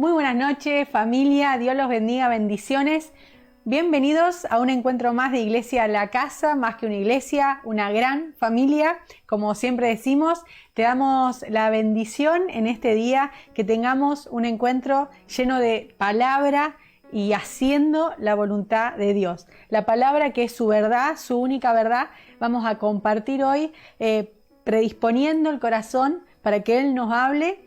Muy buenas noches, familia. Dios los bendiga, bendiciones. Bienvenidos a un encuentro más de Iglesia a la Casa, más que una iglesia, una gran familia. Como siempre decimos, te damos la bendición en este día, que tengamos un encuentro lleno de palabra y haciendo la voluntad de Dios. La palabra que es su verdad, su única verdad, vamos a compartir hoy, predisponiendo el corazón para que Él nos hable,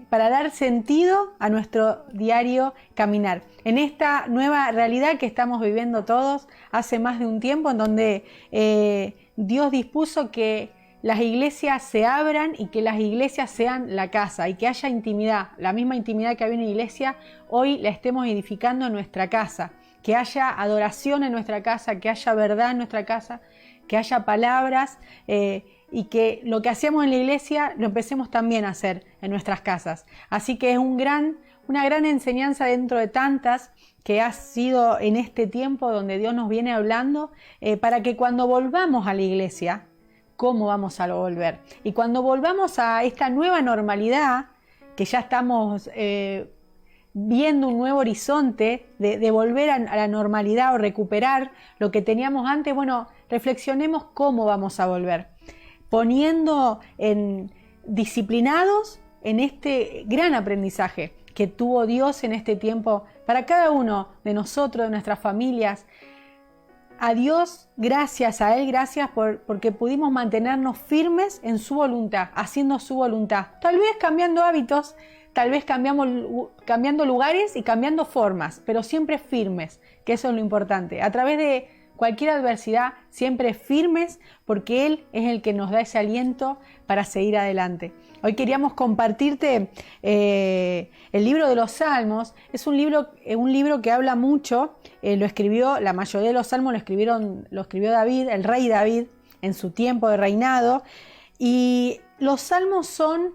para dar sentido a nuestro diario caminar. En esta nueva realidad que estamos viviendo todos hace más de un tiempo, en donde Dios dispuso que las iglesias se abran y que las iglesias sean la casa y que haya intimidad, la misma intimidad que había en la iglesia, hoy la estemos edificando en nuestra casa, que haya adoración en nuestra casa, que haya verdad en nuestra casa, que haya palabras, y que lo que hacíamos en la iglesia lo empecemos también a hacer en nuestras casas. Así que es una gran enseñanza dentro de tantas que ha sido en este tiempo donde Dios nos viene hablando, para que cuando volvamos a la iglesia, ¿cómo vamos a volver? Y cuando volvamos a esta nueva normalidad, que ya estamos viendo un nuevo horizonte de volver a la normalidad o recuperar lo que teníamos antes, bueno, reflexionemos cómo vamos a volver, poniendo disciplinados en este gran aprendizaje que tuvo Dios en este tiempo para cada uno de nosotros, de nuestras familias. A Dios, gracias a Él, gracias porque pudimos mantenernos firmes en su voluntad, haciendo su voluntad. Tal vez cambiando hábitos, tal vez cambiando lugares y cambiando formas, pero siempre firmes, que eso es lo importante. A través de cualquier adversidad, siempre firmes, porque Él es el que nos da ese aliento para seguir adelante. Hoy queríamos compartirte el libro de los Salmos. Es un libro que habla mucho. La mayoría de los Salmos lo escribió David, el rey David, en su tiempo de reinado. Y los Salmos son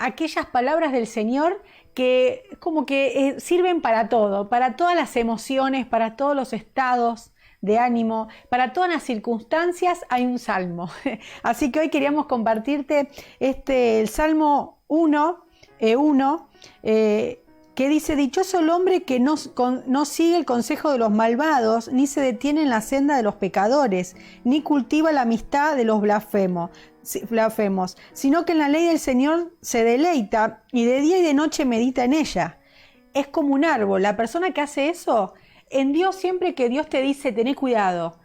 aquellas palabras del Señor que como que sirven para todo, para todas las emociones, para todos los estados de ánimo, para todas las circunstancias hay un salmo. Así que hoy queríamos compartirte el Salmo 1, que dice: dichoso el hombre que no sigue el consejo de los malvados, ni se detiene en la senda de los pecadores, ni cultiva la amistad de los blasfemos, sino que en la ley del Señor se deleita y de día y de noche medita en ella. Es como un árbol. La persona que hace eso, en Dios, siempre que Dios te dice tené cuidado,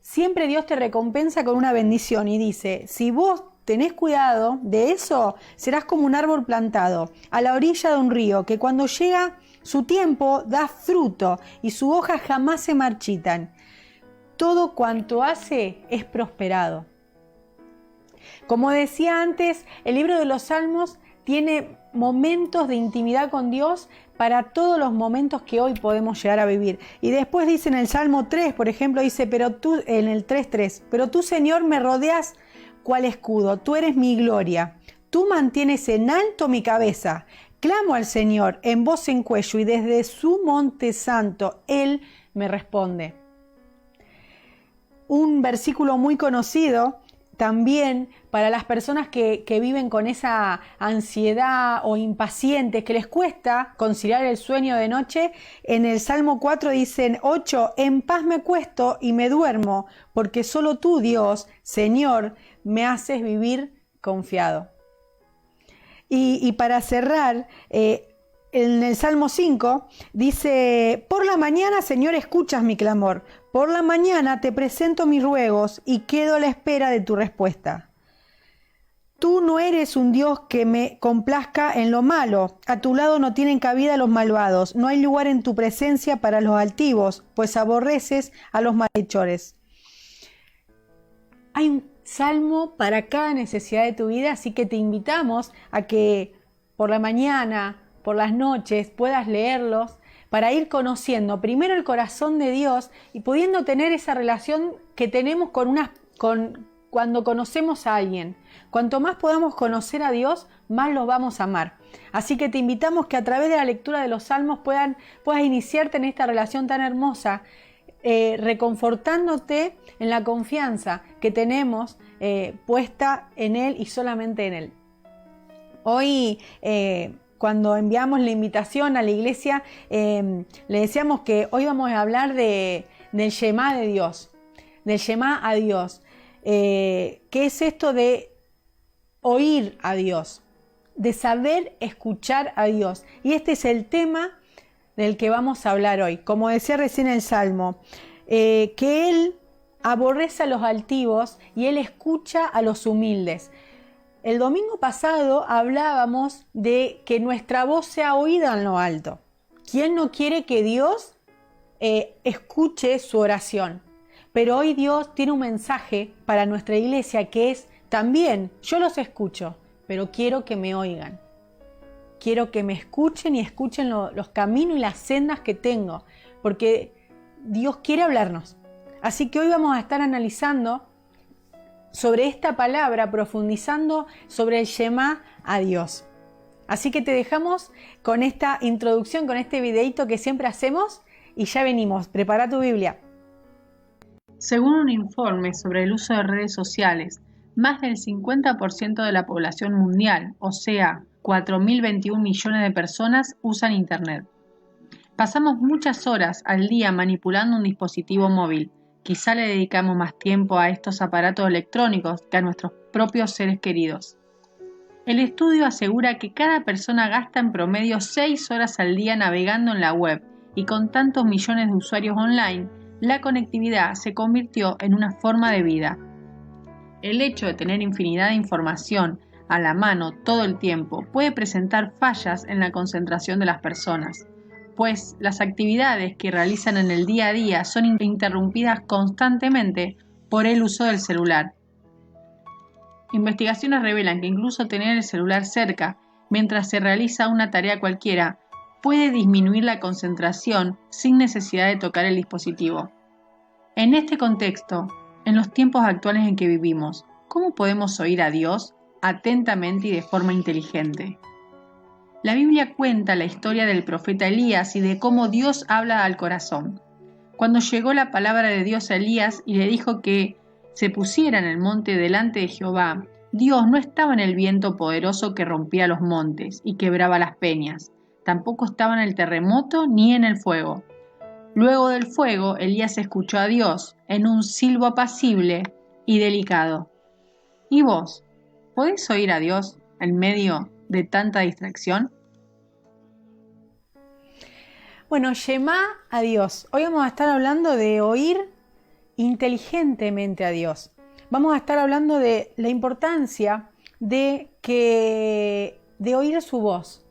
siempre Dios te recompensa con una bendición y dice: si vos tenés cuidado de eso, serás como un árbol plantado a la orilla de un río, que cuando llega su tiempo da fruto y sus hojas jamás se marchitan. Todo cuanto hace es prosperado. Como decía antes, el libro de los Salmos tiene momentos de intimidad con Dios para todos los momentos que hoy podemos llegar a vivir. Y después dice en el Salmo 3, por ejemplo, dice, en el 3:3, pero tú, Señor, me rodeas cual escudo, tú eres mi gloria, tú mantienes en alto mi cabeza. Clamo al Señor en voz en cuello y desde su monte santo Él me responde. Un versículo muy conocido también para las personas que viven con esa ansiedad o impacientes, que les cuesta conciliar el sueño de noche. En el Salmo 4 dicen 8, en paz me acuesto y me duermo, porque solo tú, Dios, Señor, me haces vivir confiado. Y para cerrar, en el Salmo 5 dice: por la mañana, Señor, escuchas mi clamor. Por la mañana te presento mis ruegos y quedo a la espera de tu respuesta. Tú no eres un Dios que me complazca en lo malo. A tu lado no tienen cabida los malvados. No hay lugar en tu presencia para los altivos, pues aborreces a los malhechores. Hay un salmo para cada necesidad de tu vida, así que te invitamos a que por la mañana, por las noches, puedas leerlos para ir conociendo primero el corazón de Dios y pudiendo tener esa relación que tenemos cuando conocemos a alguien. Cuanto más podamos conocer a Dios, más los vamos a amar. Así que te invitamos que a través de la lectura de los Salmos puedas iniciarte en esta relación tan hermosa, reconfortándote en la confianza que tenemos puesta en Él y solamente en Él. Hoy cuando enviamos la invitación a la iglesia, le decíamos que hoy vamos a hablar del Shema de Dios, del Shema a Dios. ¿Qué es esto de oír a Dios? De saber escuchar a Dios. Y este es el tema del que vamos a hablar hoy. Como decía recién el Salmo, que Él aborrece a los altivos y Él escucha a los humildes. El domingo pasado hablábamos de que nuestra voz sea oída en lo alto. ¿Quién no quiere que Dios escuche su oración? Pero hoy Dios tiene un mensaje para nuestra iglesia que es también, yo los escucho, pero quiero que me oigan. Quiero que me escuchen y escuchen los caminos y las sendas que tengo, porque Dios quiere hablarnos. Así que hoy vamos a estar analizando sobre esta palabra, profundizando sobre el Shema a Dios. Así que te dejamos con esta introducción, con este videito que siempre hacemos y ya venimos. Prepara tu Biblia. Según un informe sobre el uso de redes sociales, más del 50% de la población mundial, o sea, 4.021 millones de personas, usan Internet. Pasamos muchas horas al día manipulando un dispositivo móvil. Quizá le dedicamos más tiempo a estos aparatos electrónicos que a nuestros propios seres queridos. El estudio asegura que cada persona gasta en promedio 6 horas al día navegando en la web y con tantos millones de usuarios online, la conectividad se convirtió en una forma de vida. El hecho de tener infinidad de información a la mano todo el tiempo puede presentar fallas en la concentración de las personas, pues las actividades que realizan en el día a día son interrumpidas constantemente por el uso del celular. Investigaciones revelan que incluso tener el celular cerca mientras se realiza una tarea cualquiera puede disminuir la concentración sin necesidad de tocar el dispositivo. En este contexto, en los tiempos actuales en que vivimos, ¿cómo podemos oír a Dios atentamente y de forma inteligente? La Biblia cuenta la historia del profeta Elías y de cómo Dios habla al corazón. Cuando llegó la palabra de Dios a Elías y le dijo que se pusiera en el monte delante de Jehová, Dios no estaba en el viento poderoso que rompía los montes y quebraba las peñas. Tampoco estaba en el terremoto ni en el fuego. Luego del fuego, Elías escuchó a Dios en un silbo apacible y delicado. ¿Y vos? ¿Podés oír a Dios en medio de tanta distracción? Bueno, Shema a Dios. Hoy vamos a estar hablando de oír inteligentemente a Dios. Vamos a estar hablando de la importancia de oír su voz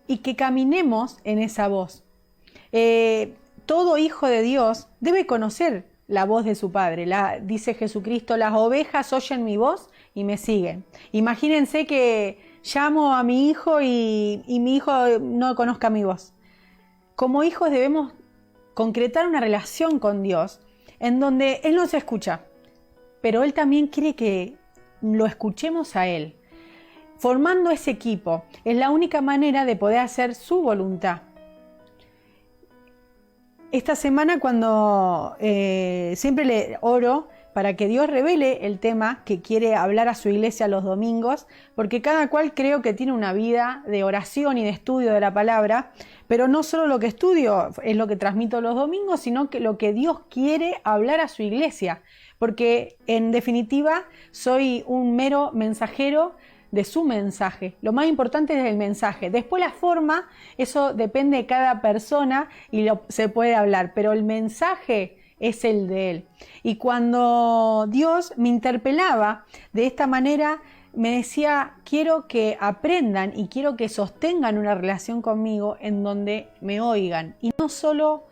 y que caminemos en esa voz. Todo hijo de Dios debe conocer la voz de su Padre. Dice Jesucristo, las ovejas oyen mi voz y me siguen. Imagínense que llamo a mi hijo y mi hijo no conozca mi voz. Como hijos debemos concretar una relación con Dios en donde Él nos escucha, pero Él también quiere que lo escuchemos a Él. Formando ese equipo es la única manera de poder hacer su voluntad. Esta semana cuando siempre le oro para que Dios revele el tema que quiere hablar a su iglesia los domingos, porque cada cual creo que tiene una vida de oración y de estudio de la palabra, pero no solo lo que estudio es lo que transmito los domingos, sino que lo que Dios quiere hablar a su iglesia, porque en definitiva soy un mero mensajero de su mensaje. Lo más importante es el mensaje. Después la forma, eso depende de cada persona y se puede hablar, pero el mensaje es el de Él. Y cuando Dios me interpelaba de esta manera, me decía, quiero que aprendan y quiero que sostengan una relación conmigo en donde me oigan. Y no solo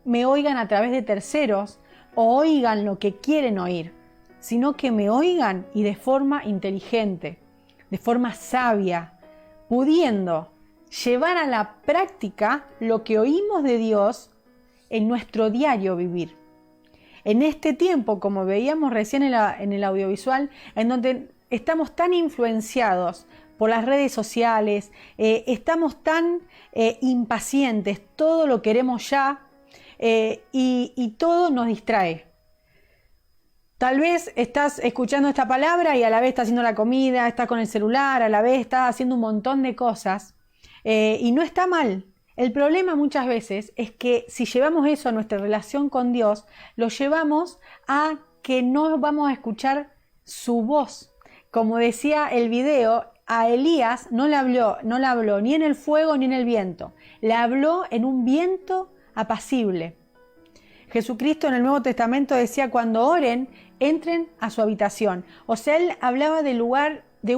me oigan a través de terceros o oigan lo que quieren oír, sino que me oigan y de forma inteligente, de forma sabia, pudiendo llevar a la práctica lo que oímos de Dios en nuestro diario vivir. En este tiempo, como veíamos recién en el audiovisual, en donde estamos tan influenciados por las redes sociales, estamos tan impacientes, todo lo queremos ya y todo nos distrae. Tal vez estás escuchando esta palabra y a la vez estás haciendo la comida, estás con el celular, a la vez estás haciendo un montón de cosas y no está mal. El problema muchas veces es que si llevamos eso a nuestra relación con Dios, lo llevamos a que no vamos a escuchar su voz. Como decía el video, a Elías no le habló ni en el fuego ni en el viento, le habló en un viento apacible. Jesucristo en el Nuevo Testamento decía: cuando oren, entren a su habitación. O sea, él hablaba de un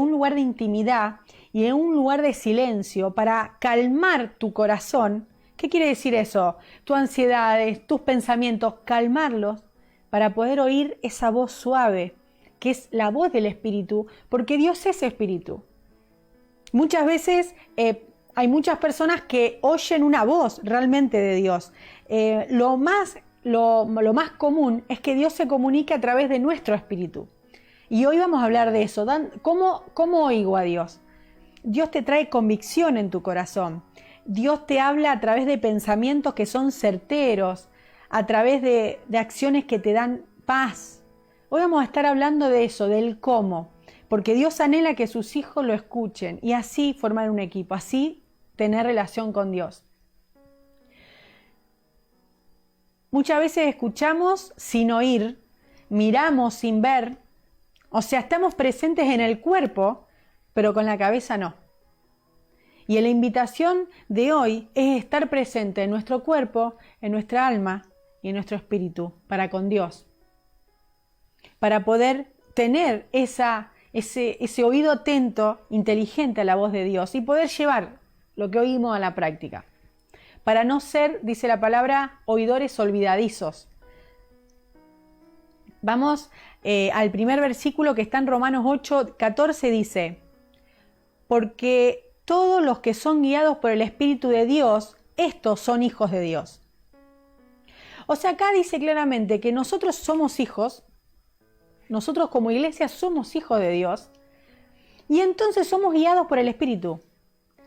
lugar de intimidad y de un lugar de silencio para calmar tu corazón. ¿Qué quiere decir eso? Tus ansiedades, tus pensamientos, calmarlos para poder oír esa voz suave, que es la voz del Espíritu, porque Dios es Espíritu. Muchas veces hay muchas personas que oyen una voz realmente de Dios. Lo más común es que Dios se comunique a través de nuestro espíritu. Y hoy vamos a hablar de eso. ¿Cómo oigo a Dios? Dios te trae convicción en tu corazón. Dios te habla a través de pensamientos que son certeros, a través de acciones que te dan paz. Hoy vamos a estar hablando de eso, del cómo. Porque Dios anhela que sus hijos lo escuchen y así formar un equipo, así tener relación con Dios. Muchas veces escuchamos sin oír, miramos sin ver, o sea, estamos presentes en el cuerpo, pero con la cabeza no. Y la invitación de hoy es estar presente en nuestro cuerpo, en nuestra alma y en nuestro espíritu, para con Dios. Para poder tener ese oído atento, inteligente a la voz de Dios y poder llevar lo que oímos a la práctica. Para no ser, dice la palabra, oidores olvidadizos. Vamos al primer versículo que está en Romanos 8:14, dice: porque todos los que son guiados por el Espíritu de Dios, estos son hijos de Dios. O sea, acá dice claramente que nosotros somos hijos, nosotros como iglesia somos hijos de Dios, y entonces somos guiados por el Espíritu.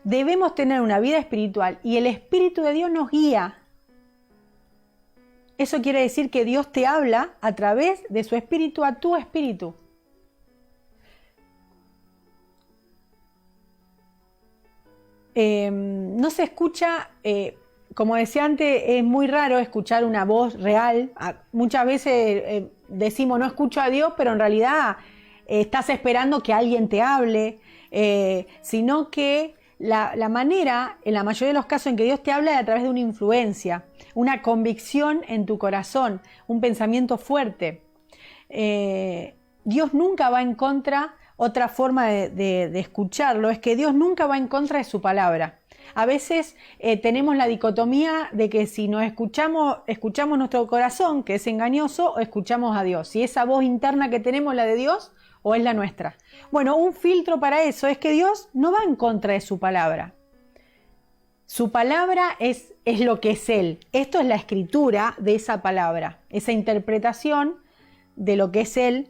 Debemos tener una vida espiritual y el Espíritu de Dios nos guía. Eso quiere decir que Dios te habla a través de su Espíritu a tu espíritu. No se escucha, como decía antes, es muy raro escuchar una voz real. Muchas veces decimos no escucho a Dios, pero en realidad estás esperando que alguien te hable, sino que la manera, en la mayoría de los casos en que Dios te habla, es a través de una influencia, una convicción en tu corazón, un pensamiento fuerte. Dios nunca va en contra. Otra forma de escucharlo es que Dios nunca va en contra de su palabra. A veces tenemos la dicotomía de que si nos escuchamos nuestro corazón, que es engañoso, o escuchamos a Dios. Si esa voz interna que tenemos, la de Dios, o es la nuestra. Bueno, un filtro para eso es que Dios no va en contra de su palabra. Su palabra es lo que es Él. Esto es la escritura de esa palabra, esa interpretación de lo que es Él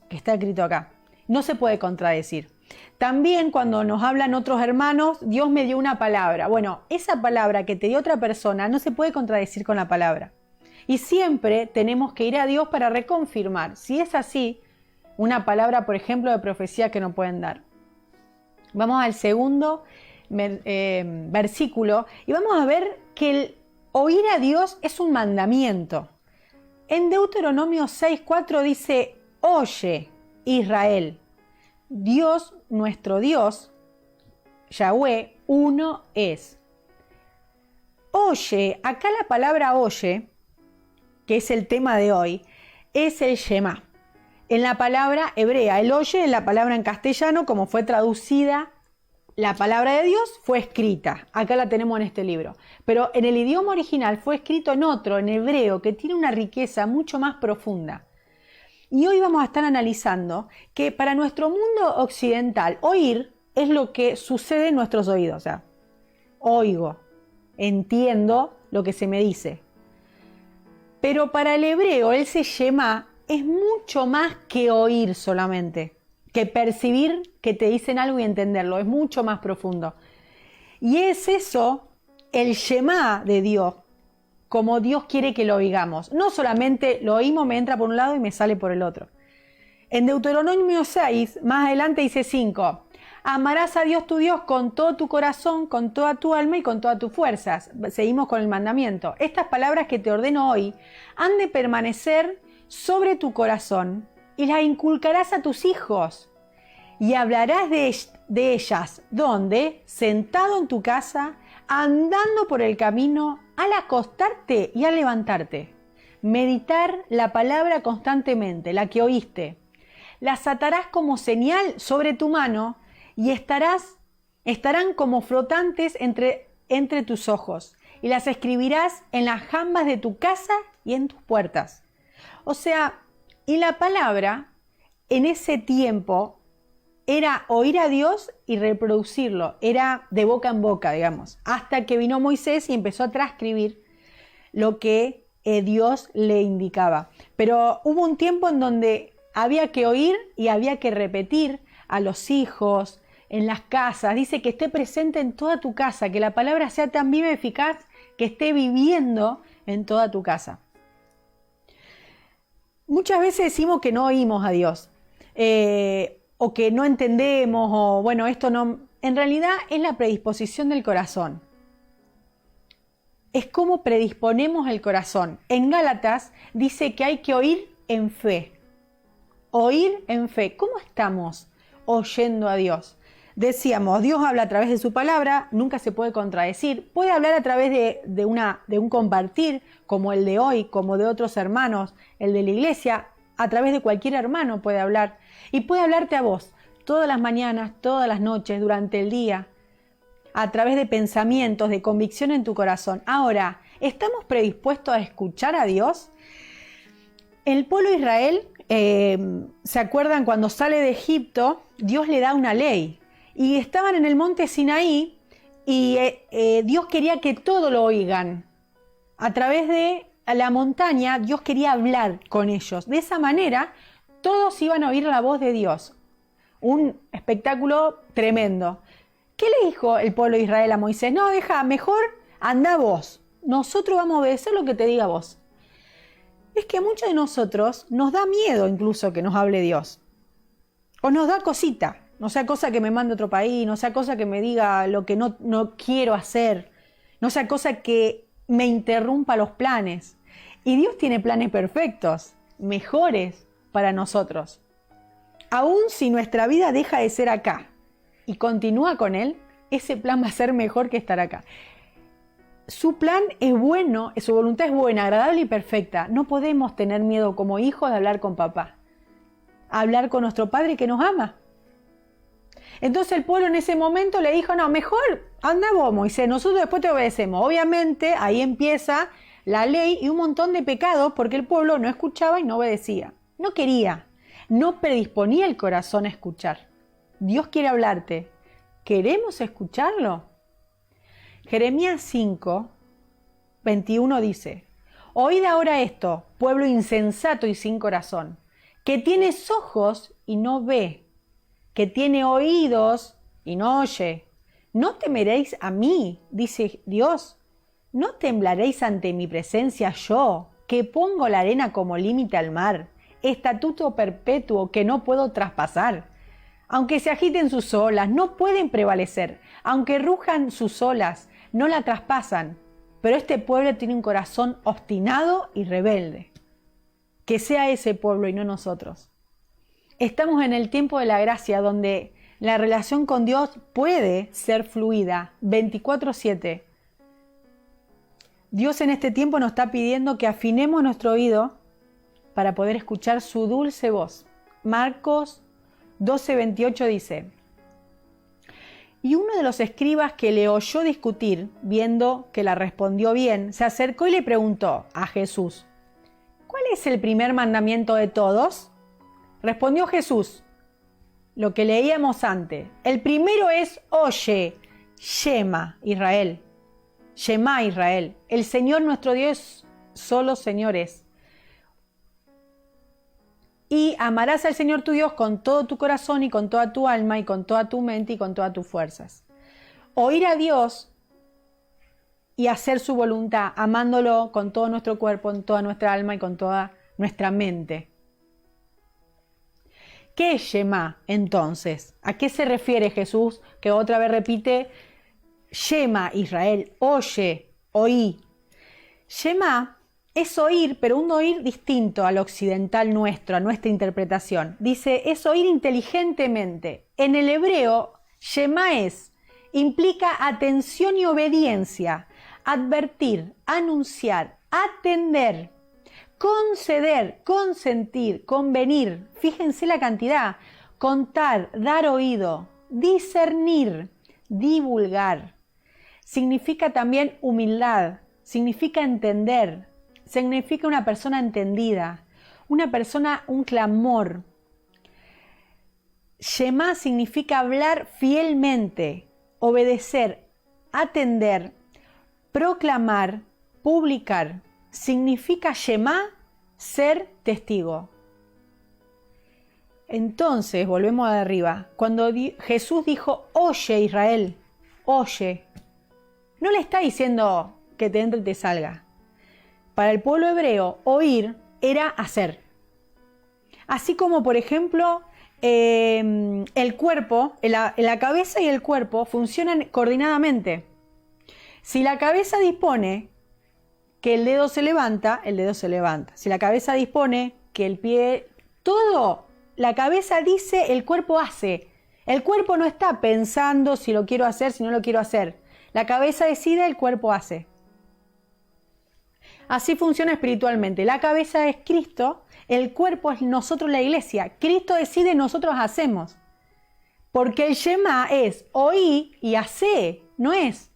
que está escrito acá. No se puede contradecir. También cuando nos hablan otros hermanos, Dios me dio una palabra. Bueno, esa palabra que te dio otra persona no se puede contradecir con la palabra. Y siempre tenemos que ir a Dios para reconfirmar. Si es así, una palabra, por ejemplo, de profecía que no pueden dar. Vamos al segundo versículo y vamos a ver que el oír a Dios es un mandamiento. En Deuteronomio 6:4 dice: oye, Israel, Dios, nuestro Dios, Yahweh, uno es. Oye, acá la palabra oye, que es el tema de hoy, es el Shema. En la palabra hebrea, el oye es la palabra en castellano, como fue traducida, la palabra de Dios fue escrita. Acá la tenemos en este libro. Pero en el idioma original fue escrito en otro, en hebreo, que tiene una riqueza mucho más profunda. Y hoy vamos a estar analizando que para nuestro mundo occidental, oír es lo que sucede en nuestros oídos. O sea, oigo, entiendo lo que se me dice. Pero para el hebreo, el Shema es mucho más que oír solamente, que percibir que te dicen algo y entenderlo. Es mucho más profundo. Y es eso, el Shema de Dios, como Dios quiere que lo oigamos. No solamente lo oímos, me entra por un lado y me sale por el otro. En Deuteronomio 6, más adelante dice 5, amarás a Dios tu Dios con todo tu corazón, con toda tu alma y con todas tus fuerzas. Seguimos con el mandamiento. Estas palabras que te ordeno hoy han de permanecer sobre tu corazón y las inculcarás a tus hijos y hablarás de ellas, ¿dónde? Sentado en tu casa, andando por el camino, al acostarte y al levantarte. Meditar la palabra constantemente, la que oíste. Las atarás como señal sobre tu mano y estarán como flotantes entre tus ojos. Y las escribirás en las jambas de tu casa y en tus puertas. O sea, y la palabra en ese tiempo era oír a Dios y reproducirlo, era de boca en boca, digamos, hasta que vino Moisés y empezó a transcribir lo que Dios le indicaba. Pero hubo un tiempo en donde había que oír y había que repetir a los hijos, en las casas. Dice que esté presente en toda tu casa, que la palabra sea tan viva y eficaz que esté viviendo en toda tu casa. Muchas veces decimos que no oímos a Dios. O que no entendemos, o bueno, esto no... En realidad es la predisposición del corazón. Es como predisponemos el corazón. En Gálatas dice que hay que oír en fe. Oír en fe. ¿Cómo estamos oyendo a Dios? Decíamos, Dios habla a través de su palabra, nunca se puede contradecir. Puede hablar a través de un compartir, como el de hoy, como de otros hermanos, el de la iglesia. A través de cualquier hermano puede hablar. Y puede hablarte a vos todas las mañanas, todas las noches, durante el día, a través de pensamientos, de convicción en tu corazón. Ahora, ¿estamos predispuestos a escuchar a Dios? El pueblo de Israel, ¿se acuerdan cuando sale de Egipto? Dios le da una ley. Y estaban en el monte Sinaí y Dios quería que todo lo oigan. A través de la montaña, Dios quería hablar con ellos. De esa manera, todos iban a oír la voz de Dios. Un espectáculo tremendo. ¿Qué le dijo el pueblo de Israel a Moisés? No, mejor anda vos. Nosotros vamos a obedecer lo que te diga vos. Es que a muchos de nosotros nos da miedo incluso que nos hable Dios. O nos da cosita. No sea cosa que me mande a otro país, no sea cosa que me diga lo que no quiero hacer, no sea cosa que me interrumpa los planes. Y Dios tiene planes perfectos, mejores para nosotros. Aún si nuestra vida deja de ser acá y continúa con Él, ese plan va a ser mejor que estar acá. Su plan es bueno, su voluntad es buena, agradable y perfecta. No podemos tener miedo como hijos de hablar con papá, hablar con nuestro Padre que nos ama. Entonces el pueblo en ese momento le dijo, no, mejor anda vos, Moisés, nosotros después te obedecemos. Obviamente ahí empieza la ley y un montón de pecados porque el pueblo no escuchaba y no obedecía. No quería, no predisponía el corazón a escuchar. Dios quiere hablarte. ¿Queremos escucharlo? Jeremías 5, 21 dice, oíd ahora esto, pueblo insensato y sin corazón, que tienes ojos y no ve, que tiene oídos y no oye. ¿No temeréis a mí, dice Dios? ¿No temblaréis ante mi presencia yo, que pongo la arena como límite al mar, estatuto perpetuo que no puedo traspasar? Aunque se agiten sus olas, no pueden prevalecer. Aunque rujan sus olas, no la traspasan. Pero este pueblo tiene un corazón obstinado y rebelde. Que sea ese pueblo y no nosotros. Estamos en el tiempo de la gracia, donde la relación con Dios puede ser fluida 24/7. Dios en este tiempo nos está pidiendo que afinemos nuestro oído para poder escuchar su dulce voz. Marcos 12:28 dice, y uno de los escribas que le oyó discutir, viendo que la respondió bien, se acercó y le preguntó a Jesús, ¿cuál es el primer mandamiento de todos? Respondió Jesús, lo que leíamos antes. El primero es, oye, Shema Israel. Shema Israel. El Señor nuestro Dios, solo Señor es. Y amarás al Señor tu Dios con todo tu corazón y con toda tu alma y con toda tu mente y con todas tus fuerzas. Oír a Dios y hacer su voluntad, amándolo con todo nuestro cuerpo, con toda nuestra alma y con toda nuestra mente. ¿Qué es Shema entonces? ¿A qué se refiere Jesús? Que otra vez repite, Shema Israel, oye, oí. Shema es oír, pero un oír distinto al occidental nuestro, a nuestra interpretación. Dice, es oír inteligentemente. En el hebreo, Shema implica atención y obediencia, advertir, anunciar, atender, conceder, consentir, convenir. Fíjense la cantidad. Contar, dar oído, discernir, divulgar. Significa también humildad, significa entender, significa una persona entendida, una persona, un clamor. Shema significa hablar fielmente, obedecer, atender, proclamar, publicar. Significa Shema, ser testigo. Entonces, volvemos de arriba. Cuando Jesús dijo, oye Israel, oye, no le está diciendo que te entre y te salga. Para el pueblo hebreo, oír era hacer. Así como, por ejemplo, el cuerpo, la cabeza y el cuerpo funcionan coordinadamente. Si la cabeza dispone que el dedo se levanta, el dedo se levanta. Si la cabeza dispone que el pie, todo, la cabeza dice, el cuerpo hace. El cuerpo no está pensando si lo quiero hacer, si no lo quiero hacer. La cabeza decide, el cuerpo hace. Así funciona espiritualmente. La cabeza es Cristo, el cuerpo es nosotros, la iglesia. Cristo decide, nosotros hacemos. Porque el Shema es oí y hacé, no es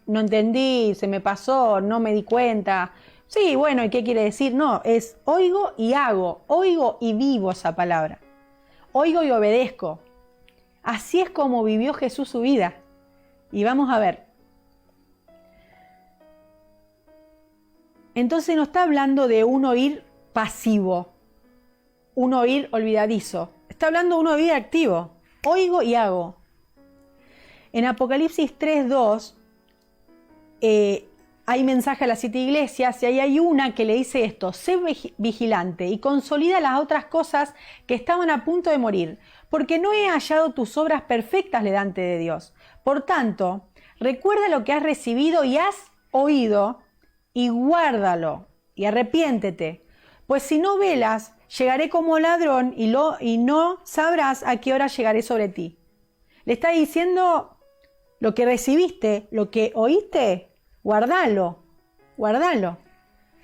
no entendí, se me pasó, no me di cuenta. Sí, bueno, ¿y qué quiere decir? No, es oigo y hago, oigo y vivo esa palabra. Oigo y obedezco. Así es como vivió Jesús su vida. Y vamos a ver. Entonces no está hablando de un oír pasivo, un oír olvidadizo. Está hablando de un oír activo. Oigo y hago. En Apocalipsis 3:2 hay mensaje a las 7 iglesias y ahí hay una que le dice esto: sé vigilante y consolida las otras cosas que estaban a punto de morir, porque no he hallado tus obras perfectas delante de Dios. Por tanto, recuerda lo que has recibido y has oído y guárdalo y arrepiéntete, pues si no velas, llegaré como ladrón y no sabrás a qué hora llegaré sobre ti. Le está diciendo lo que recibiste, lo que oíste, guardalo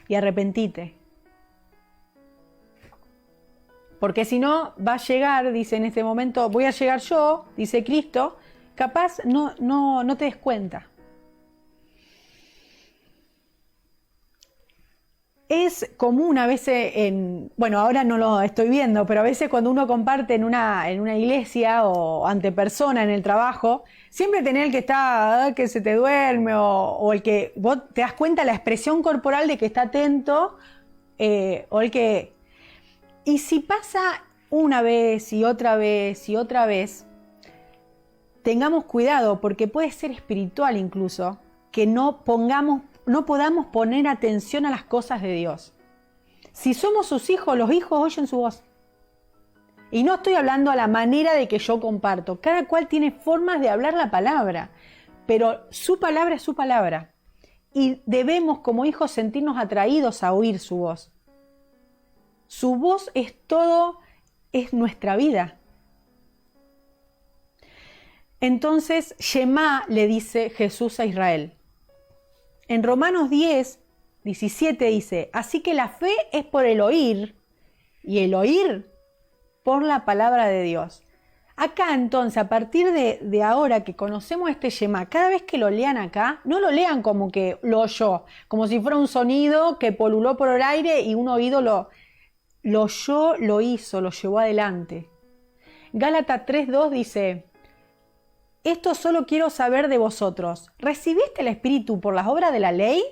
y arrepentite. Porque si no, va a llegar, dice en este momento, voy a llegar yo, dice Cristo, capaz no te des cuenta. Es común a veces, bueno, ahora no lo estoy viendo, pero a veces cuando uno comparte en una iglesia o ante persona en el trabajo, siempre tener el que está, que se te duerme o el que vos te das cuenta la expresión corporal de que está atento o el que... Y si pasa una vez y otra vez y otra vez, tengamos cuidado porque puede ser espiritual incluso, que no podamos poner atención a las cosas de Dios. Si somos sus hijos, los hijos oyen su voz. Y no estoy hablando a la manera de que yo comparto. Cada cual tiene formas de hablar la palabra, pero su palabra es su palabra. Y debemos como hijos sentirnos atraídos a oír su voz. Su voz es todo, es nuestra vida. Entonces, Shema le dice Jesús a Israel. En Romanos 10:17 dice, así que la fe es por el oír y el oír por la palabra de Dios. Acá entonces, a partir de ahora que conocemos este Shema, cada vez que lo lean acá, no lo lean como que lo oyó, como si fuera un sonido que poluló por el aire y un oído lo oyó, lo hizo, lo llevó adelante. Gálatas 3:2 dice, esto solo quiero saber de vosotros. ¿Recibiste el Espíritu por las obras de la ley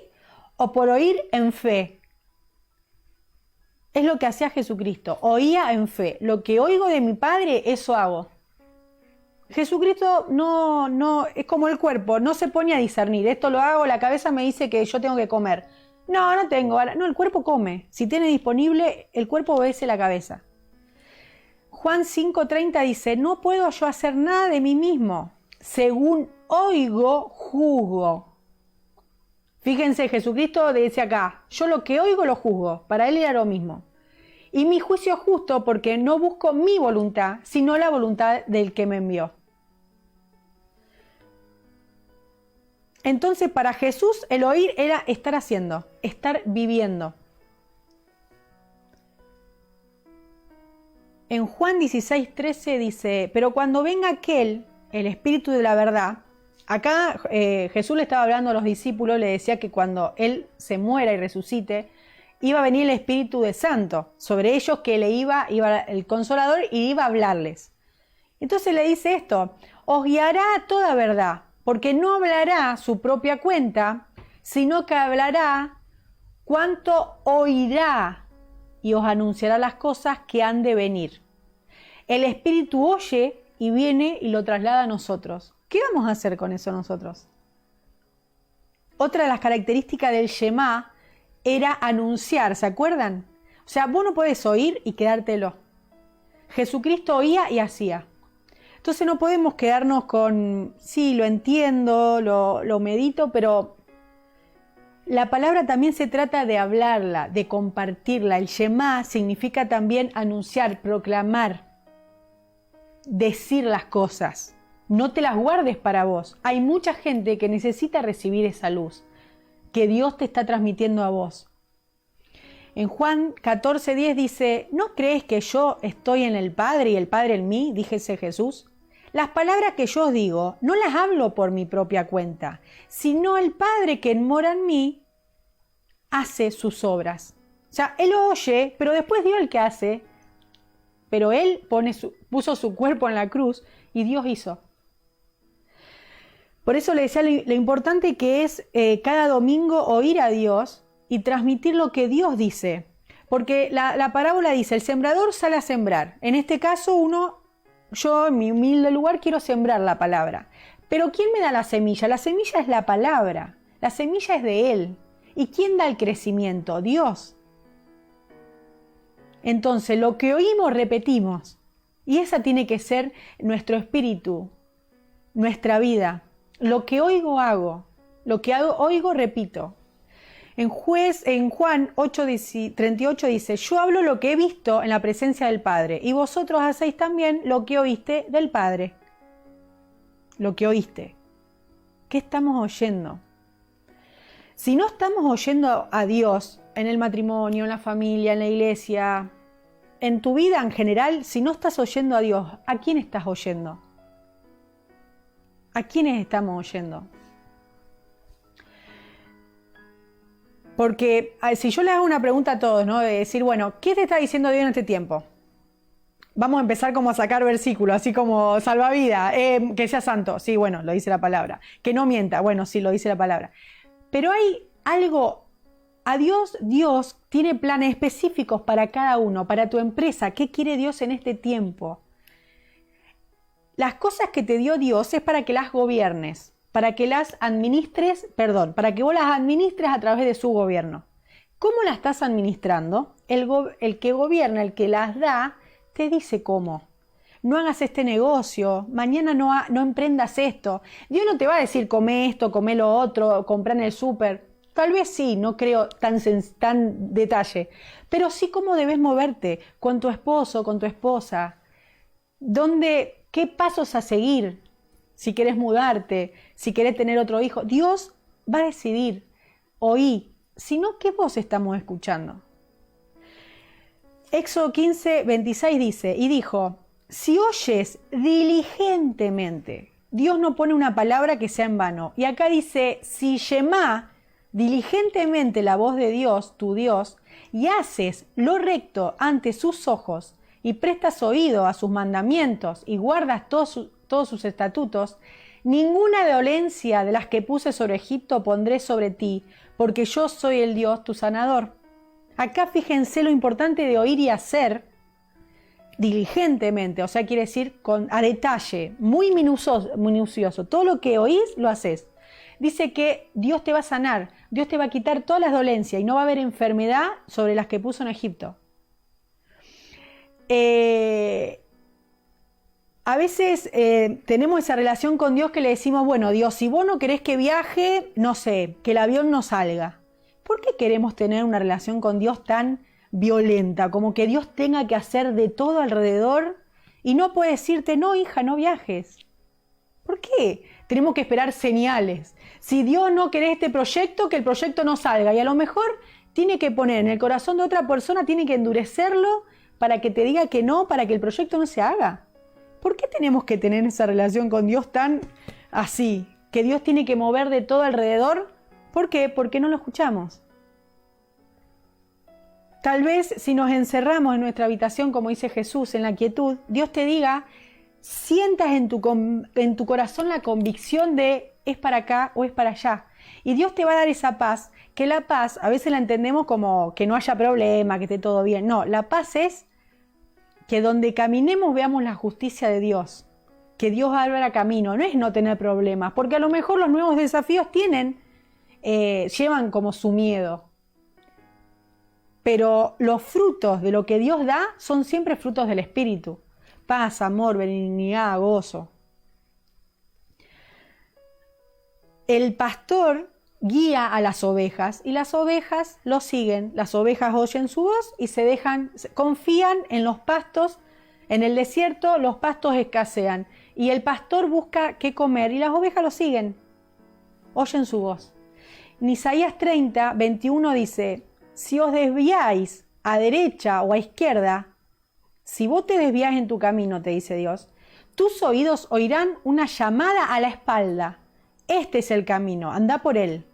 o por oír en fe? Es lo que hacía Jesucristo. Oía en fe. Lo que oigo de mi Padre, eso hago. Jesucristo no es como el cuerpo, no se pone a discernir, esto lo hago, la cabeza me dice que yo tengo que comer. No tengo, no, el cuerpo come. Si tiene disponible, el cuerpo obedece la cabeza. Juan 5:30 dice, no puedo yo hacer nada de mí mismo. Según oigo, juzgo. Fíjense, Jesucristo dice acá, yo lo que oigo lo juzgo. Para él era lo mismo. Y mi juicio es justo porque no busco mi voluntad, sino la voluntad del que me envió. Entonces, para Jesús, el oír era estar haciendo, estar viviendo. En Juan 16:13 dice, pero cuando venga aquel, el Espíritu de la verdad, acá Jesús le estaba hablando a los discípulos, le decía que cuando Él se muera y resucite, iba a venir el Espíritu de Santo sobre ellos, que le iba el Consolador y iba a hablarles. Entonces le dice esto, os guiará a toda verdad, porque no hablará su propia cuenta, sino que hablará cuanto oirá y os anunciará las cosas que han de venir. El Espíritu oye y viene y lo traslada a nosotros. ¿Qué vamos a hacer con eso nosotros? Otra de las características del Shema era anunciar, ¿se acuerdan? O sea, vos no podés oír y quedártelo. Jesucristo oía y hacía. Entonces no podemos quedarnos con, sí, lo entiendo, lo medito, pero la palabra también se trata de hablarla, de compartirla. El Shema significa también anunciar, proclamar, decir las cosas. No te las guardes para vos. Hay mucha gente que necesita recibir esa luz que Dios te está transmitiendo a vos. En Juan 14:10 dice, ¿no crees que yo estoy en el Padre y el Padre en mí? Díjese Jesús. Las palabras que yo os digo, no las hablo por mi propia cuenta, sino el Padre que mora en mí hace sus obras. O sea, Él oye, pero después Dios el que hace, pero Él puso su cuerpo en la cruz y Dios hizo. Por eso le decía lo importante que es cada domingo oír a Dios y transmitir lo que Dios dice. Porque la parábola dice, el sembrador sale a sembrar. En este caso yo en mi humilde lugar quiero sembrar la palabra. Pero ¿quién me da la semilla? La semilla es la palabra. La semilla es de Él. ¿Y quién da el crecimiento? Dios. Entonces lo que oímos repetimos. Y esa tiene que ser nuestro espíritu, nuestra vida. Lo que oigo hago, lo que oigo repito. En Juan 8:38 dice, yo hablo lo que he visto en la presencia del Padre, y vosotros hacéis también lo que oíste del Padre. Lo que oíste. ¿Qué estamos oyendo? Si no estamos oyendo a Dios en el matrimonio, en la familia, en la iglesia, en tu vida en general, si no estás oyendo a Dios, ¿a quién estás oyendo? ¿A quiénes estamos oyendo? Porque si yo le hago una pregunta a todos, ¿no? De decir, bueno, ¿qué te está diciendo Dios en este tiempo? Vamos a empezar como a sacar versículos, así como salvavidas, que sea santo, sí, bueno, lo dice la palabra. Que no mienta, bueno, sí, lo dice la palabra. Pero hay algo, Dios tiene planes específicos para cada uno, para tu empresa. ¿Qué quiere Dios en este tiempo? Las cosas que te dio Dios es para que las gobiernes, para que las administres, para que vos las administres a través de su gobierno. ¿Cómo la estás administrando? El que gobierna, el que las da, te dice cómo. No hagas este negocio, mañana no emprendas esto. Dios no te va a decir come esto, come lo otro, compra en el súper. Tal vez sí, no creo tan detalle, pero sí cómo debes moverte con tu esposo, con tu esposa. ¿Qué pasos a seguir? Si querés mudarte, si querés tener otro hijo, Dios va a decidir. Oí, sino ¿qué voz estamos escuchando? Éxodo 15:26 dice, y dijo, si oyes diligentemente, Dios no pone una palabra que sea en vano. Y acá dice, si Shema diligentemente la voz de Dios, tu Dios, y haces lo recto ante sus ojos, y prestas oído a sus mandamientos, y guardas todos sus estatutos, ninguna dolencia de las que puse sobre Egipto pondré sobre ti, porque yo soy el Dios, tu sanador. Acá fíjense lo importante de oír y hacer, diligentemente, o sea, quiere decir a detalle, muy minucioso. Todo lo que oís, lo haces. Dice que Dios te va a sanar, Dios te va a quitar todas las dolencias y no va a haber enfermedad sobre las que puso en Egipto. A veces tenemos esa relación con Dios que le decimos, bueno, Dios, si vos no querés que viaje, no sé, que el avión no salga. ¿Por qué queremos tener una relación con Dios tan violenta? Como que Dios tenga que hacer de todo alrededor y no puede decirte, no, hija, no viajes. ¿Por qué? Tenemos que esperar señales. Si Dios no quiere este proyecto, que el proyecto no salga. Y a lo mejor tiene que poner en el corazón de otra persona, tiene que endurecerlo para que te diga que no, para que el proyecto no se haga. ¿Por qué tenemos que tener esa relación con Dios tan así? Que Dios tiene que mover de todo alrededor. ¿Por qué? Porque no lo escuchamos. Tal vez si nos encerramos en nuestra habitación, como dice Jesús, en la quietud, Dios te diga, sientas en tu corazón la convicción de es para acá o es para allá. Y Dios te va a dar esa paz, que la paz a veces la entendemos como que no haya problema, que esté todo bien. No, la paz es que donde caminemos veamos la justicia de Dios, que Dios abra camino, no es no tener problemas, porque a lo mejor los nuevos desafíos llevan como su miedo. Pero los frutos de lo que Dios da son siempre frutos del Espíritu. Paz, amor, benignidad, gozo. El pastor guía a las ovejas y las ovejas lo siguen. Las ovejas oyen su voz y confían en los pastos. En el desierto los pastos escasean y el pastor busca qué comer y las ovejas lo siguen. Oyen su voz. En Isaías 30, 21 dice, si os desviáis a derecha o a izquierda, si vos te desvías en tu camino, te dice Dios, tus oídos oirán una llamada a la espalda. Este es el camino, anda por él.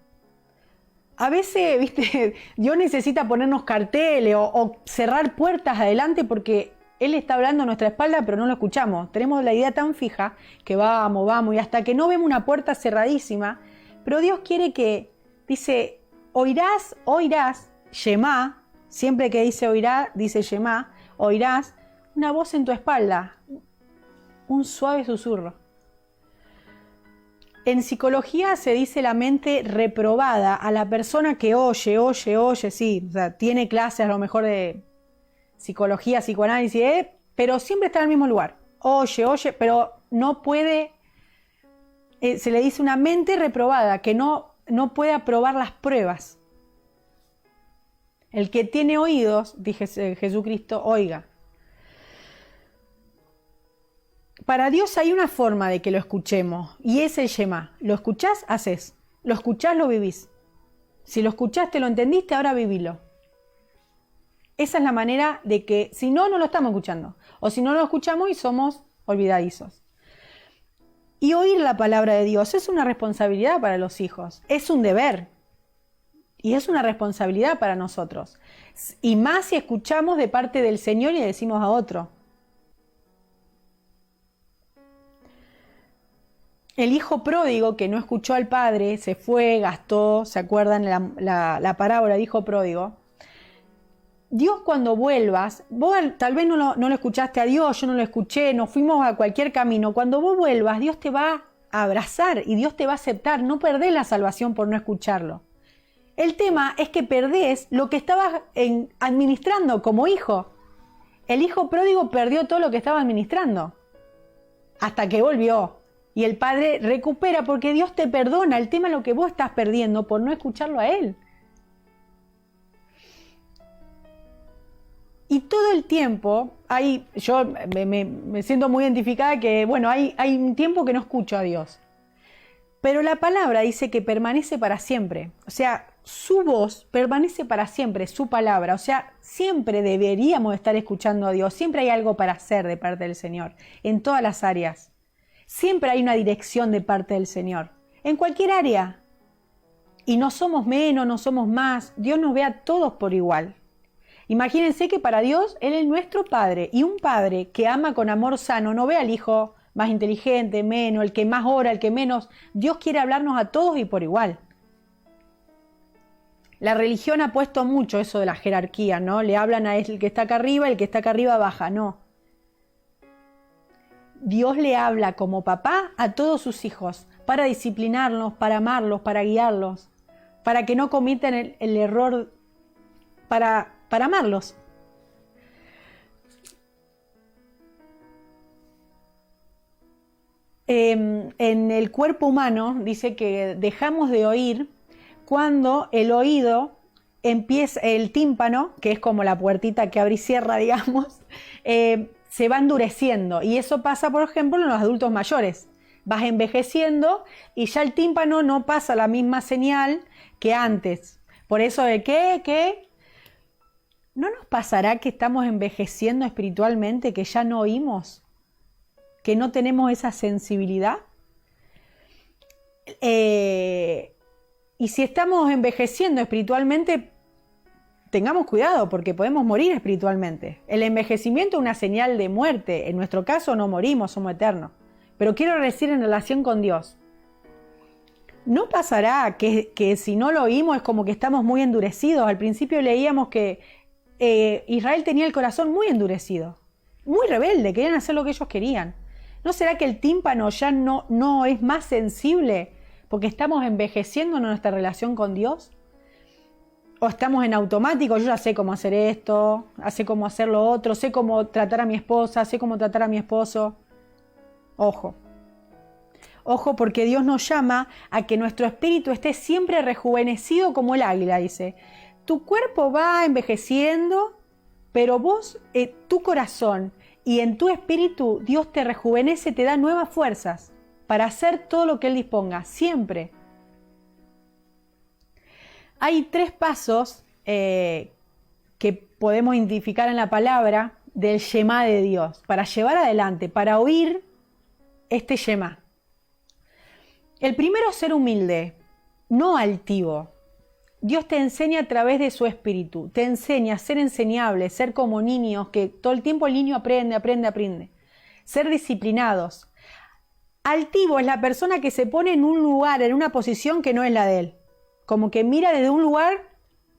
A veces, viste, Dios necesita ponernos carteles o cerrar puertas adelante porque Él está hablando a nuestra espalda, pero no lo escuchamos. Tenemos la idea tan fija que vamos, y hasta que no vemos una puerta cerradísima. Pero Dios quiere que, dice, oirás, Shemá, siempre que dice oirá, dice Shemá, oirás una voz en tu espalda, un suave susurro. En psicología se dice la mente reprobada a la persona que oye, sí, o sea, tiene clases a lo mejor de psicología, psicoanálisis, pero siempre está en el mismo lugar. Oye, pero no puede, se le dice una mente reprobada, que no puede aprobar las pruebas. El que tiene oídos, dice Jesucristo, oiga. Para Dios hay una forma de que lo escuchemos y es el Shema. Lo escuchás, haces. Lo escuchás, lo vivís. Si lo escuchaste, lo entendiste, ahora vivilo. Esa es la manera de que, si no, no lo estamos escuchando. O si no lo escuchamos y somos olvidadizos. Y oír la palabra de Dios es una responsabilidad para los hijos. Es un deber. Y es una responsabilidad para nosotros. Y más si escuchamos de parte del Señor y le decimos a otro. El hijo pródigo que no escuchó al padre, se fue, gastó, ¿se acuerdan la parábola del hijo pródigo? Dios cuando vuelvas, vos tal vez no lo escuchaste a Dios, yo no lo escuché, nos fuimos a cualquier camino. Cuando vos vuelvas, Dios te va a abrazar y Dios te va a aceptar. No perdés la salvación por no escucharlo. El tema es que perdés lo que estabas administrando como hijo. El hijo pródigo perdió todo lo que estaba administrando hasta que volvió. Y el Padre recupera porque Dios te perdona. El tema es lo que vos estás perdiendo por no escucharlo a Él. Y todo el tiempo, yo me siento muy identificada que, bueno, hay un tiempo que no escucho a Dios. Pero la palabra dice que permanece para siempre. O sea, su voz permanece para siempre, su palabra. O sea, siempre deberíamos estar escuchando a Dios. Siempre hay algo para hacer de parte del Señor, en todas las áreas. Siempre hay una dirección de parte del Señor, en cualquier área. Y no somos menos, no somos más. Dios nos ve a todos por igual. Imagínense que para Dios Él es nuestro Padre. Y un Padre que ama con amor sano no ve al hijo más inteligente, menos, el que más ora, el que menos. Dios quiere hablarnos a todos y por igual. La religión ha puesto mucho eso de la jerarquía, ¿no? Le hablan a el que está acá arriba baja, no. Dios le habla como papá a todos sus hijos para disciplinarlos, para amarlos, para guiarlos, para que no cometan el error, para amarlos. En el cuerpo humano dice que dejamos de oír cuando el oído empieza, el tímpano, que es como la puertita que abre y cierra, digamos, se va endureciendo. Y eso pasa, por ejemplo, en los adultos mayores. Vas envejeciendo y ya el tímpano no pasa la misma señal que antes. Por eso de que ¿no nos pasará que estamos envejeciendo espiritualmente, que ya no oímos? ¿Que no tenemos esa sensibilidad? Y si estamos envejeciendo espiritualmente, tengamos cuidado porque podemos morir espiritualmente. El envejecimiento es una señal de muerte. En nuestro caso no morimos, somos eternos. Pero quiero decir en relación con Dios. ¿No pasará que si no lo oímos es como que estamos muy endurecidos? Al principio leíamos que Israel tenía el corazón muy endurecido, muy rebelde, querían hacer lo que ellos querían. ¿No será que el tímpano ya no es más sensible porque estamos envejeciendo en nuestra relación con Dios? ¿O estamos en automático? Yo ya sé cómo hacer esto, sé cómo hacer lo otro, sé cómo tratar a mi esposa, sé cómo tratar a mi esposo. Ojo. Ojo, porque Dios nos llama a que nuestro espíritu esté siempre rejuvenecido como el águila, dice. Tu cuerpo va envejeciendo, pero vos, tu corazón y en tu espíritu, Dios te rejuvenece, te da nuevas fuerzas para hacer todo lo que Él disponga, siempre. Hay 3 pasos que podemos identificar en la palabra del Shema de Dios, para llevar adelante, para oír este Shema. El primero es ser humilde, no altivo. Dios te enseña a través de su espíritu, te enseña a ser enseñable, ser como niños, que todo el tiempo el niño aprende. Ser disciplinados. Altivo es la persona que se pone en un lugar, en una posición que no es la de él. Como que mira desde un lugar,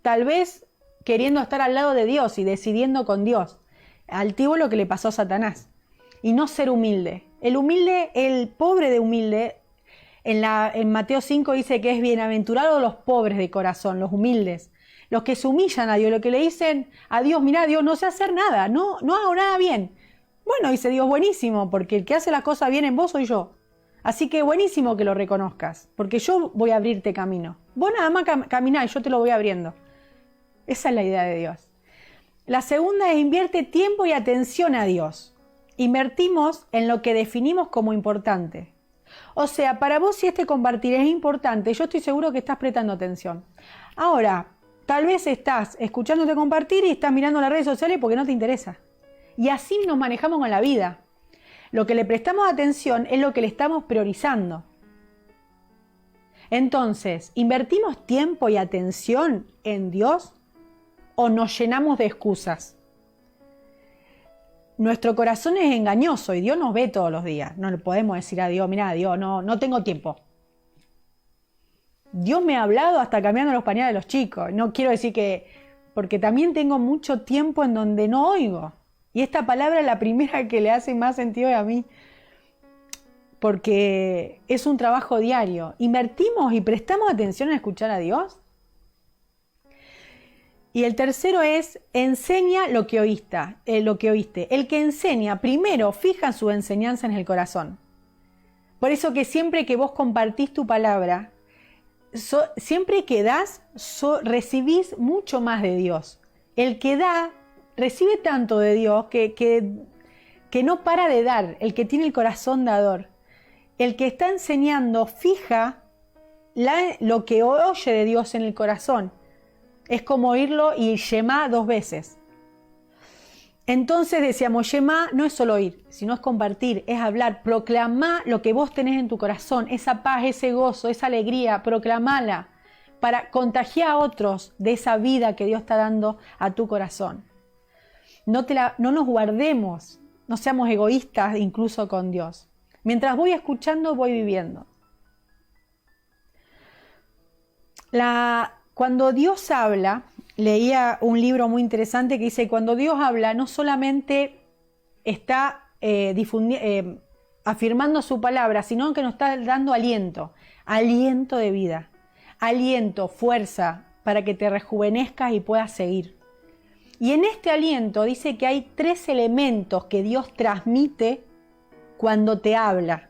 tal vez queriendo estar al lado de Dios y decidiendo con Dios. Altivo es lo que le pasó a Satanás. Y no ser humilde. El humilde, el pobre de humilde, en Mateo 5 dice que es bienaventurado los pobres de corazón, los humildes, los que se humillan a Dios, los que le dicen a Dios, mirá Dios, no sé hacer nada, no hago nada bien. Bueno, dice Dios, buenísimo, porque el que hace las cosas bien en vos soy yo. Así que buenísimo que lo reconozcas, porque yo voy a abrirte camino. Vos nada más caminá y yo te lo voy abriendo. Esa es la idea de Dios. La segunda es invierte tiempo y atención a Dios. Invertimos en lo que definimos como importante. O sea, para vos si este compartir es importante, yo estoy seguro que estás prestando atención. Ahora, tal vez estás escuchándote compartir y estás mirando las redes sociales porque no te interesa. Y así nos manejamos con la vida. Lo que le prestamos atención es lo que le estamos priorizando. Entonces, ¿invertimos tiempo y atención en Dios o nos llenamos de excusas? Nuestro corazón es engañoso y Dios nos ve todos los días. No le podemos decir a Dios, mira, Dios, no tengo tiempo. Dios me ha hablado hasta cambiando los pañales de los chicos. No quiero decir que, porque también tengo mucho tiempo en donde no oigo. Y esta palabra es la primera que le hace más sentido a mí. Porque es un trabajo diario. ¿Invertimos y prestamos atención a escuchar a Dios? Y el tercero es, enseña lo que oíste. El que enseña, primero, fija su enseñanza en el corazón. Por eso que siempre que vos compartís tu palabra, siempre que das, recibís mucho más de Dios. El que da, recibe tanto de Dios que no para de dar, el que tiene el corazón dador. El que está enseñando, fija lo que oye de Dios en el corazón. Es como oírlo y Shema 2 veces. Entonces decíamos, Shema no es solo oír, sino es compartir, es hablar, proclamá lo que vos tenés en tu corazón, esa paz, ese gozo, esa alegría, proclamala para contagiar a otros de esa vida que Dios está dando a tu corazón. No nos guardemos, no seamos egoístas incluso con Dios. Mientras voy escuchando, voy viviendo. Cuando Dios habla, leía un libro muy interesante que dice, cuando Dios habla no solamente está afirmando su palabra, sino que nos está dando aliento, aliento de vida, aliento, fuerza, para que te rejuvenezcas y puedas seguir. Y en este aliento dice que hay 3 elementos que Dios transmite cuando te habla.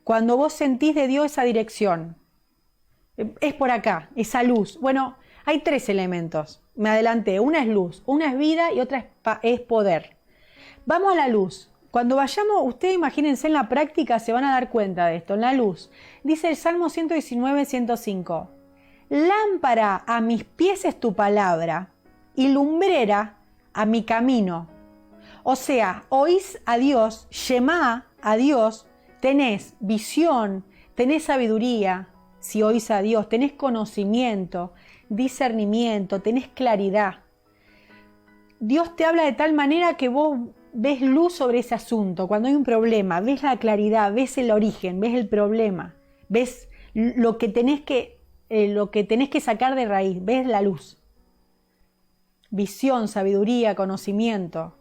Cuando vos sentís de Dios esa dirección. Es por acá, esa luz. Bueno, hay 3 elementos. Me adelanté. Una es luz, una es vida y otra es poder. Vamos a la luz. Cuando vayamos, ustedes imagínense en la práctica, se van a dar cuenta de esto. En la luz. Dice el Salmo 119, 105. Lámpara a mis pies es tu palabra y lumbrera a mi camino. O sea, oís a Dios, Shemá a Dios, tenés visión, tenés sabiduría, si oís a Dios, tenés conocimiento, discernimiento, tenés claridad. Dios te habla de tal manera que vos ves luz sobre ese asunto. Cuando hay un problema, ves la claridad, ves el origen, ves el problema, ves lo que tenés que sacar de raíz, ves la luz. Visión, sabiduría, conocimiento.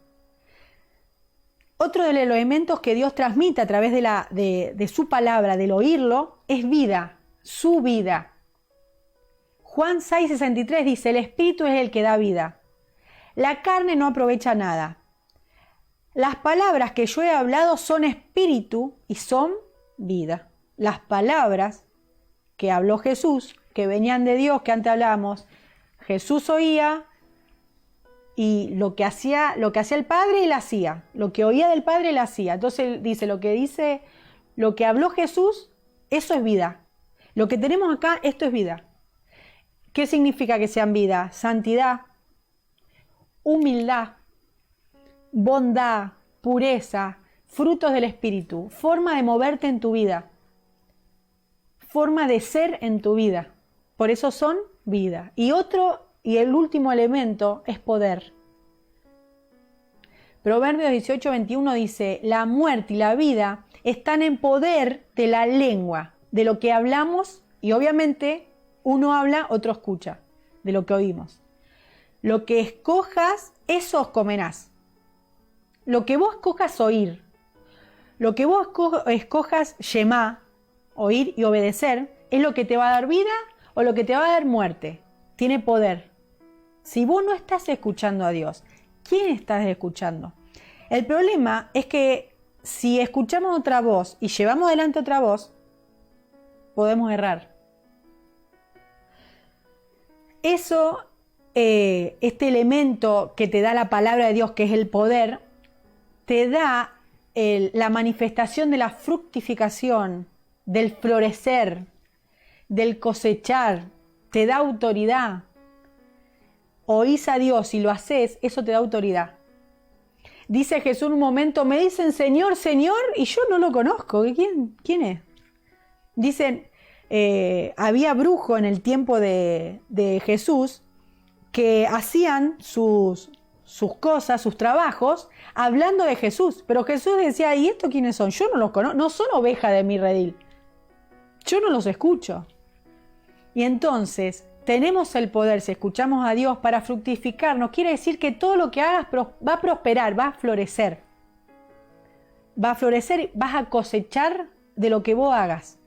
Otro de los elementos que Dios transmite a través de su palabra, del oírlo, es vida, su vida. Juan 6:63 dice, el Espíritu es el que da vida. La carne no aprovecha nada. Las palabras que yo he hablado son espíritu y son vida. Las palabras que habló Jesús, que venían de Dios, que antes hablábamos, Jesús oía y lo que hacía el Padre, él hacía. Lo que oía del Padre, él hacía. Entonces dice, lo que habló Jesús, eso es vida. Lo que tenemos acá, esto es vida. ¿Qué significa que sean vida? Santidad, humildad, bondad, pureza, frutos del Espíritu, forma de moverte en tu vida, forma de ser en tu vida. Por eso son vida. Y el último elemento es poder. Proverbios 18:21 dice, la muerte y la vida están en poder de la lengua, de lo que hablamos, y obviamente uno habla, otro escucha, de lo que oímos. Lo que escojas, eso comerás. Lo que vos escojas oír, lo que vos escojas Shemá, oír y obedecer, es lo que te va a dar vida o lo que te va a dar muerte. Tiene poder. Si vos no estás escuchando a Dios, ¿quién estás escuchando? El problema es que si escuchamos otra voz y llevamos adelante otra voz, podemos errar. Este elemento que te da la palabra de Dios, que es el poder, te da la manifestación de la fructificación, del florecer, del cosechar, te da autoridad. Oís a Dios y lo haces, eso te da autoridad. Dice Jesús en un momento, me dicen Señor, Señor, y yo no lo conozco. ¿Quién es? Dicen, había brujos en el tiempo de Jesús que hacían sus cosas, sus trabajos, hablando de Jesús. Pero Jesús decía, ¿y estos quiénes son? Yo no los conozco, no son ovejas de mi redil. Yo no los escucho. Y entonces tenemos el poder, si escuchamos a Dios, para fructificarnos. Quiere decir que todo lo que hagas va a prosperar, va a florecer. Va a florecer, vas a cosechar de lo que vos hagas.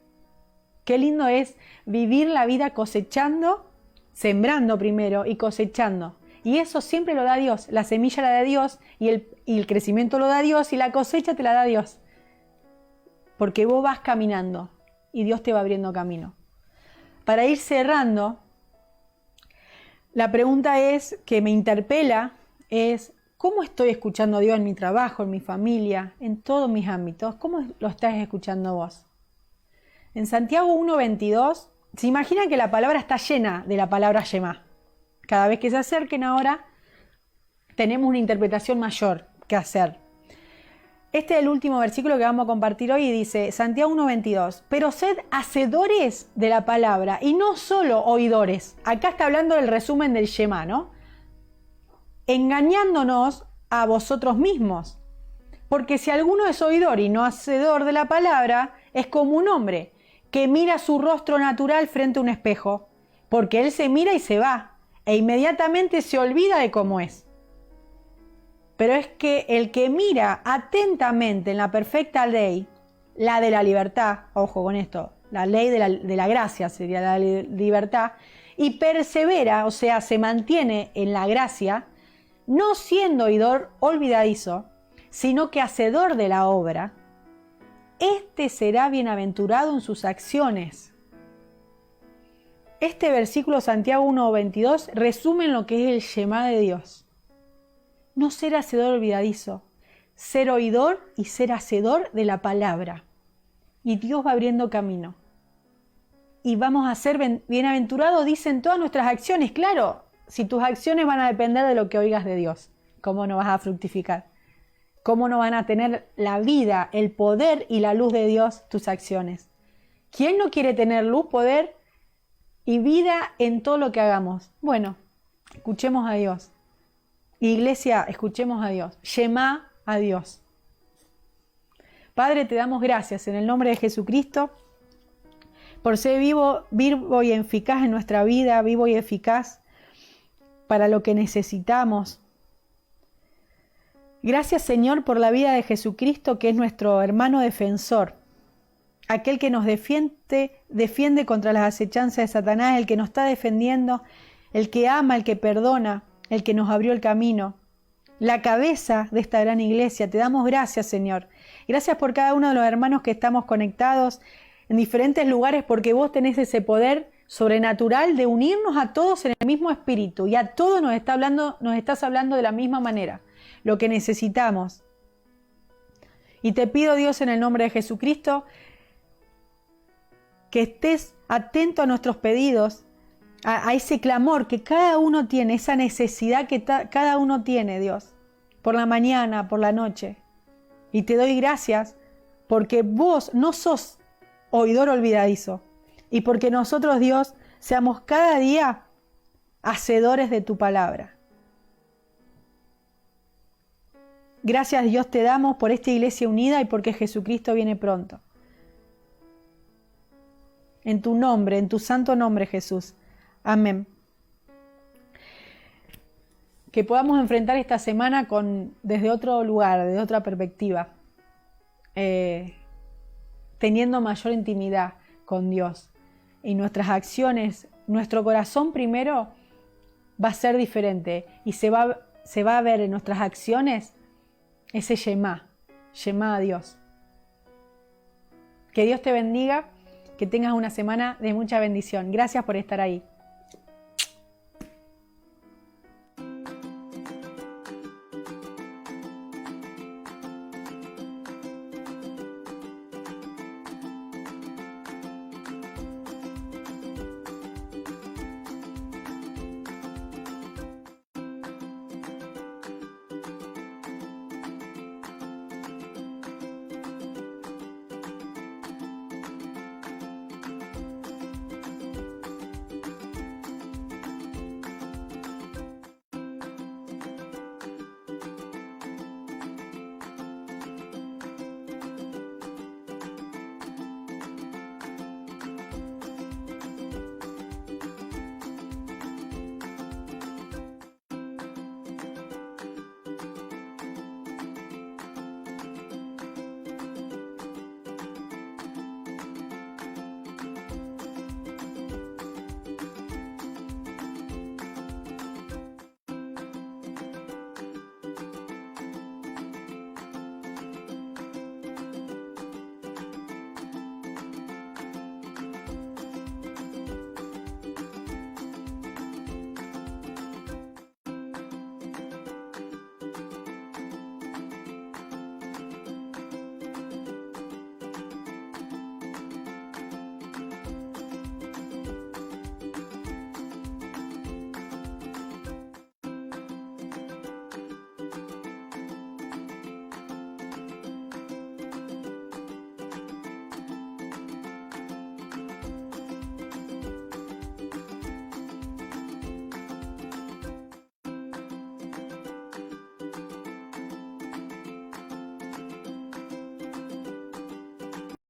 Qué lindo es vivir la vida cosechando, sembrando primero y cosechando. Y eso siempre lo da Dios. La semilla la da Dios y el crecimiento lo da Dios y la cosecha te la da Dios. Porque vos vas caminando y Dios te va abriendo camino. Para ir cerrando, la pregunta que me interpela es, ¿cómo estoy escuchando a Dios en mi trabajo, en mi familia, en todos mis ámbitos? ¿Cómo lo estás escuchando vos? En Santiago 1:22, se imagina que la palabra está llena de la palabra Shemá. Cada vez que se acerquen ahora, tenemos una interpretación mayor que hacer. Este es el último versículo que vamos a compartir hoy y dice, Santiago 1:22, pero sed hacedores de la palabra y no solo oidores. Acá está hablando del resumen del Shemá, ¿no? Engañándonos a vosotros mismos. Porque si alguno es oidor y no hacedor de la palabra, es como un hombre que mira su rostro natural frente a un espejo, porque él se mira y se va, e inmediatamente se olvida de cómo es. pero es que el que mira atentamente en la perfecta ley, la de la libertad, ojo con esto, la ley de la gracia sería la libertad, y persevera, o sea, se mantiene en la gracia, no siendo oidor olvidadizo, sino que hacedor de la obra, este será bienaventurado en sus acciones. Este versículo, Santiago 1:22, resume lo que es el Shema de Dios. No ser hacedor olvidadizo, ser oidor y ser hacedor de la palabra. Y Dios va abriendo camino. Y vamos a ser bienaventurados, dicen todas nuestras acciones. Claro, si tus acciones van a depender de lo que oigas de Dios, ¿cómo no vas a fructificar? ¿Cómo no van a tener la vida, el poder y la luz de Dios tus acciones? ¿Quién no quiere tener luz, poder y vida en todo lo que hagamos? Bueno, escuchemos a Dios. Iglesia, escuchemos a Dios. Shema a Dios. Padre, te damos gracias en el nombre de Jesucristo por ser vivo y eficaz en nuestra vida, vivo y eficaz para lo que necesitamos. Gracias, Señor, por la vida de Jesucristo, que es nuestro hermano defensor, aquel que nos defiende contra las acechanzas de Satanás, el que nos está defendiendo, el que ama, el que perdona, el que nos abrió el camino, la cabeza de esta gran iglesia. Te damos gracias, Señor. Gracias por cada uno de los hermanos que estamos conectados en diferentes lugares, porque vos tenés ese poder sobrenatural de unirnos a todos en el mismo espíritu, y a todos nos estás hablando de la misma manera, lo que necesitamos. Y te pido, Dios, en el nombre de Jesucristo, que estés atento a nuestros pedidos, a ese clamor que cada uno tiene, esa necesidad que cada uno tiene, Dios, por la mañana, por la noche. Y te doy gracias porque vos no sos oidor olvidadizo, y porque nosotros, Dios, seamos cada día hacedores de tu palabra. Gracias, Dios, te damos por esta iglesia unida y porque Jesucristo viene pronto. En tu nombre, en tu santo nombre, Jesús. Amén. Que podamos enfrentar esta semana desde otro lugar, desde otra perspectiva, teniendo mayor intimidad con Dios. Y nuestras acciones, nuestro corazón primero va a ser diferente, y se va a ver en nuestras acciones ese Shema a Dios. Que Dios te bendiga, que tengas una semana de mucha bendición. Gracias por estar ahí.